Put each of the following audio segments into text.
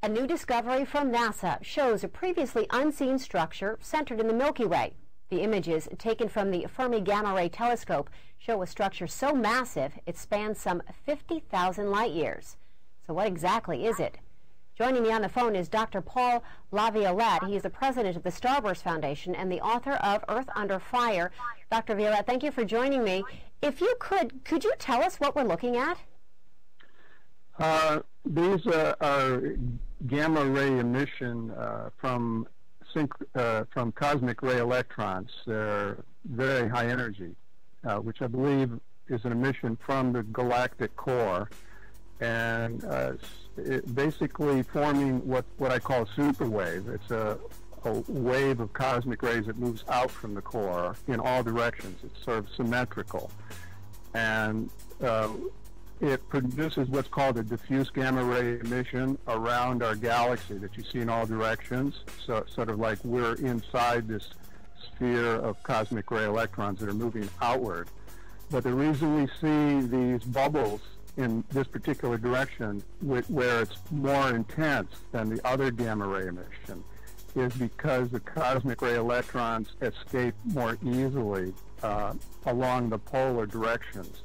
A new discovery from NASA shows a previously unseen structure centered in the Milky Way. The images taken from the Fermi Gamma Ray Telescope show a structure so massive it spans some 50,000 light years. So what exactly is it? Joining me on the phone is Dr. Paul Laviolette. He is the president of the Starburst Foundation and the author of Earth Under Fire. Dr. Violette, thank you for joining me. If you could you tell us what we're looking at? These are gamma ray emission from cosmic ray electrons. They're very high energy, which I believe is an emission from the galactic core, and basically forming what I call a superwave. It's a wave of cosmic rays that moves out from the core in all directions. It's sort of symmetrical, and it produces what's called a diffuse gamma ray emission around our galaxy that you see in all directions. So sort of like we're inside this sphere of cosmic ray electrons that are moving outward. But the reason we see these bubbles in this particular direction, where it's more intense than the other gamma ray emission, is because the cosmic ray electrons escape more easily along the polar directions.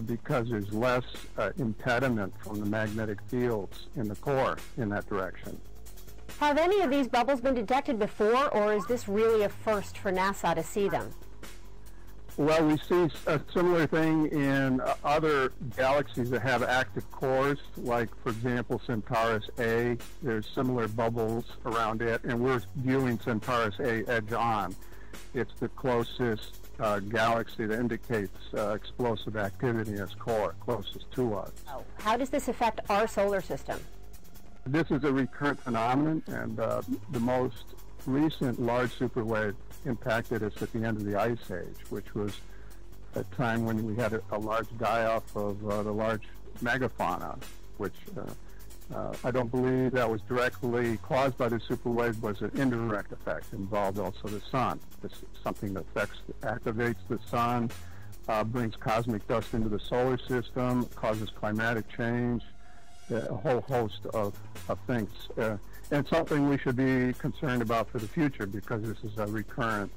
Because there's less impediment from the magnetic fields in the core in that direction. Have any of these bubbles been detected before, or is this really a first for NASA to see them? Well, we see a similar thing in other galaxies that have active cores, like, for example, Centaurus A. There's similar bubbles around it, and we're viewing Centaurus A edge on. It's the closest galaxy that indicates explosive activity in its core, closest to us. How does this affect our solar system? This is a recurrent phenomenon, and the most recent large superwave impacted us at the end of the Ice Age, which was a time when we had a large die-off of the large megafauna, which I don't believe that was directly caused by the superwave, was an indirect effect. It involved also the sun. This is something that activates the sun, brings cosmic dust into the solar system, causes climatic change, a whole host of things. And something we should be concerned about for the future, because this is a recurrent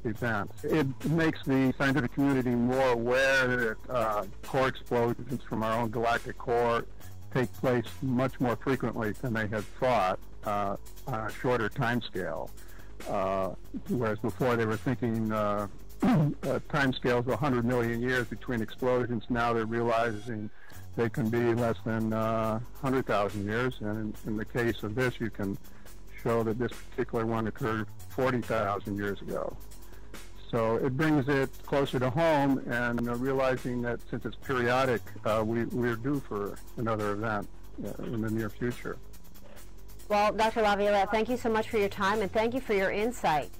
event. It makes the scientific community more aware that core explosions from our own galactic core take place much more frequently than they had thought on a shorter time scale. Whereas before they were thinking time scales of 100 million years between explosions. Now they're realizing they can be less than 100,000 years. And in the case of this, you can show that this particular one occurred 40,000 years ago. So it brings it closer to home, and realizing that since it's periodic, we're due for another event in the near future. Well, Dr. Laviolette, thank you so much for your time, and thank you for your insight.